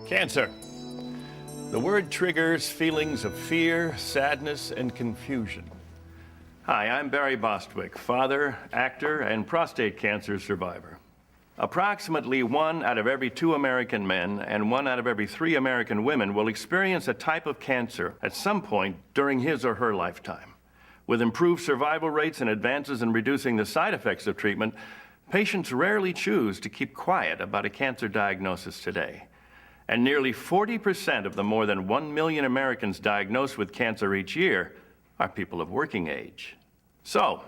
Cancer. The word triggers feelings of fear, sadness, and confusion. Hi, I'm Barry Bostwick, father, actor, and prostate cancer survivor. Approximately 1 out of every 2 American men and 1 out of every 3 American women will experience a type of cancer at some point during his or her lifetime. With improved survival rates and advances in reducing the side effects of treatment, patients rarely choose to keep quiet about a cancer diagnosis today. And nearly 40% of the more than 1 million Americans diagnosed with cancer each year are people of working age. So,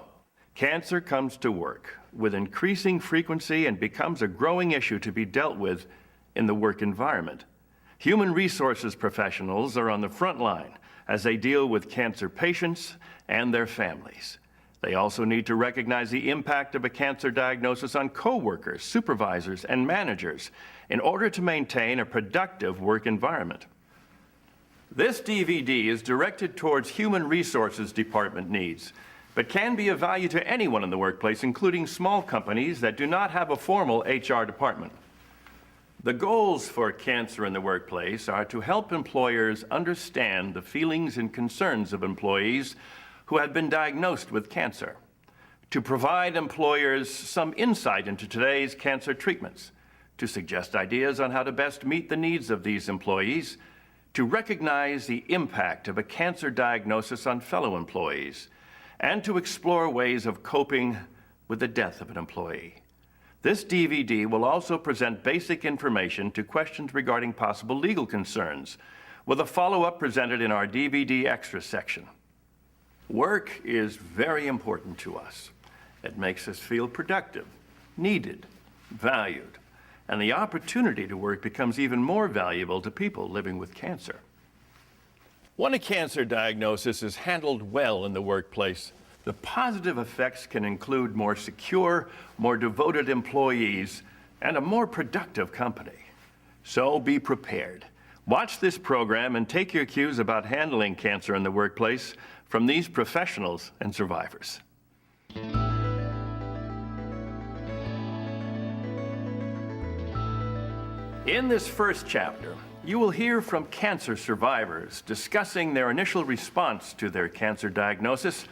cancer comes to work with increasing frequency and becomes a growing issue to be dealt with in the work environment. Human resources professionals are on the front line as they deal with cancer patients and their families. They also need to recognize the impact of a cancer diagnosis on coworkers, supervisors, and managers in order to maintain a productive work environment. This DVD is directed towards human resources department needs, but can be of value to anyone in the workplace, including small companies that do not have a formal HR department. The goals for Cancer in the Workplace are to help employers understand the feelings and concerns of employees who have been diagnosed with cancer, to provide employers some insight into today's cancer treatments, to suggest ideas on how to best meet the needs of these employees, to recognize the impact of a cancer diagnosis on fellow employees, and to explore ways of coping with the death of an employee. This DVD will also present basic information to questions regarding possible legal concerns, with a follow-up presented in our DVD extra section. Work is very important to us. It makes us feel productive, needed, valued, and the opportunity to work becomes even more valuable to people living with cancer. When a cancer diagnosis is handled well in the workplace, the positive effects can include more secure, more devoted employees, and a more productive company. So be prepared. Watch this program and take your cues about handling cancer in the workplace from these professionals and survivors. In this first chapter, you will hear from cancer survivors discussing their initial response to their cancer diagnosis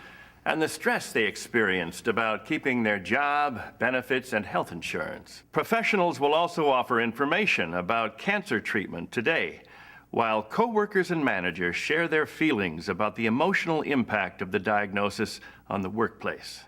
and the stress they experienced about keeping their job, benefits, and health insurance. Professionals will also offer information about cancer treatment today, while coworkers and managers share their feelings about the emotional impact of the diagnosis on the workplace.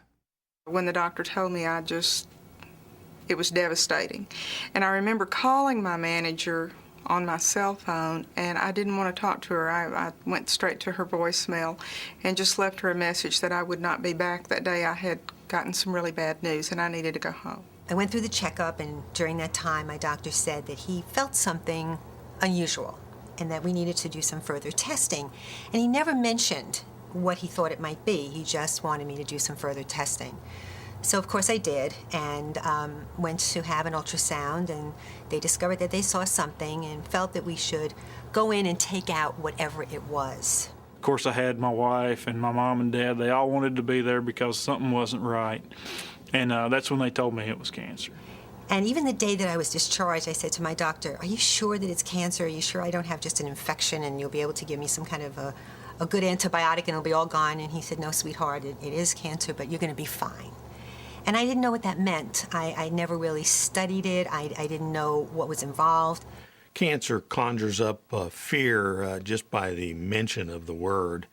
When the doctor told me, it was devastating. And I remember calling my manager on my cell phone, and I didn't want to talk to her. I went straight to her voicemail and just left her a message that I would not be back that day. I had gotten some really bad news and I needed to go home. I went through the checkup, and during that time my doctor said that he felt something unusual and that we needed to do some further testing. And he never mentioned what he thought it might be. He just wanted me to do some further testing. So of course I did, and went to have an ultrasound, and they discovered that they saw something and felt that we should go in and take out whatever it was. Of course I had my wife and my mom and dad. They all wanted to be there because something wasn't right. And that's when they told me it was cancer. And even the day that I was discharged, I said to my doctor, "Are you sure that it's cancer? Are you sure I don't have just an infection and you'll be able to give me some kind of a good antibiotic and it'll be all gone?" And he said, "No, sweetheart, it is cancer, but you're going to be fine." And I didn't know what that meant. I never really studied it. I didn't know what was involved. Cancer conjures up fear just by the mention of the word.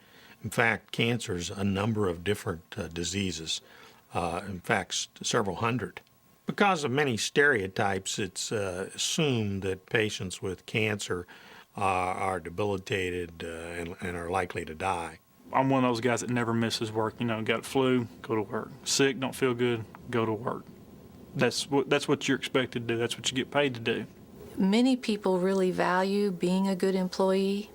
In fact, cancer's a number of different diseases, in fact, several hundred. Because of many stereotypes, it's assumed that patients with cancer are debilitated and are likely to die. I'm one of those guys that never misses work. You know, got flu, go to work. Sick, don't feel good, go to work. That's what you're expected to do. That's what you get paid to do. Many people really value being a good employee,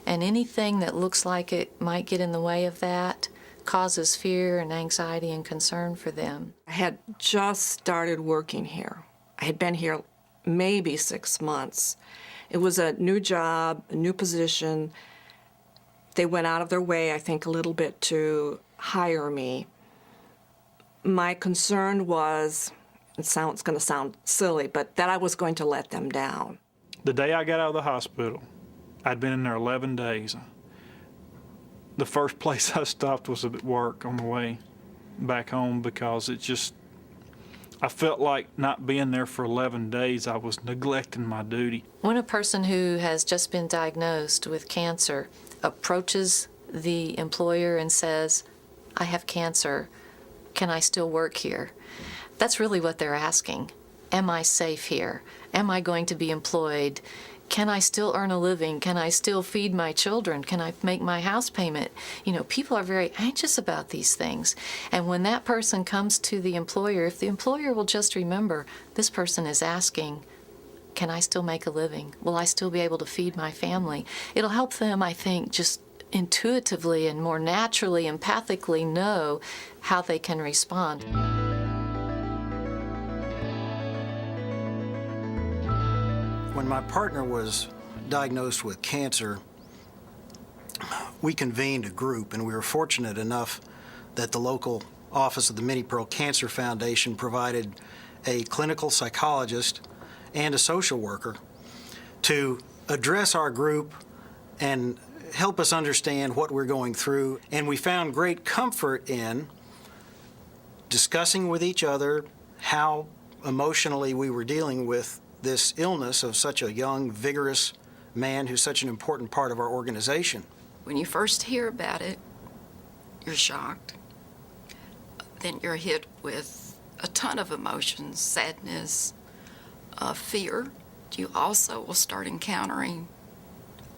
and anything that looks like it might get in the way of that causes fear and anxiety and concern for them. I had just started working here. I had been here maybe 6 months. It was a new job, a new position. They went out of their way, I think, a little bit to hire me. My concern was it's going to sound silly, but that I was going to let them down. The day I got out of the hospital, I'd been in there 11 days. The first place I stopped was at work on the way back home because I felt like not being there for 11 days, I was neglecting my duty. When a person who has just been diagnosed with cancer approaches the employer and says, I have cancer, can I still work here? That's really what they're asking. Am I safe here? Am I going to be employed? Can I still earn a living? Can I still feed my children? Can I make my house payment? You know, people are very anxious about these things. And when that person comes to the employer, if the employer will just remember, this person is asking, can I still make a living? Will I still be able to feed my family? It'll help them, I think, just intuitively and more naturally, empathically know how they can respond. When my partner was diagnosed with cancer, we convened a group, and we were fortunate enough that the local office of the Minnie Pearl Cancer Foundation provided a clinical psychologist and a social worker to address our group and help us understand what we're going through. And we found great comfort in discussing with each other how emotionally we were dealing with this illness of such a young, vigorous man who's such an important part of our organization. When you first hear about it, you're shocked. Then you're hit with a ton of emotions, sadness, fear. You also will start encountering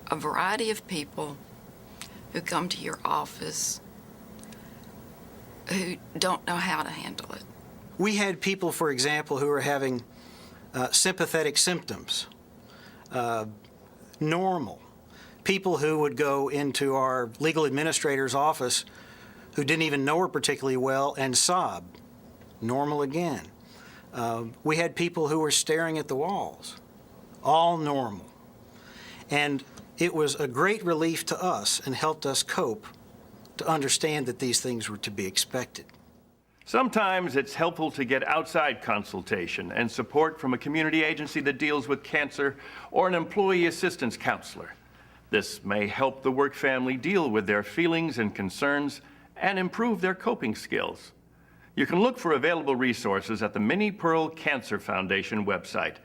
a variety of people who come to your office who don't know how to handle it. We had people, for example, who were having sympathetic symptoms, normal. People who would go into our legal administrator's office who didn't even know her particularly well and sob, normal again. We had people who were staring at the walls, all normal. And it was a great relief to us and helped us cope to understand that these things were to be expected. Sometimes it's helpful to get outside consultation and support from a community agency that deals with cancer or an employee assistance counselor. This may help the work family deal with their feelings and concerns and improve their coping skills. You can look for available resources at the Minnie Pearl Cancer Foundation website.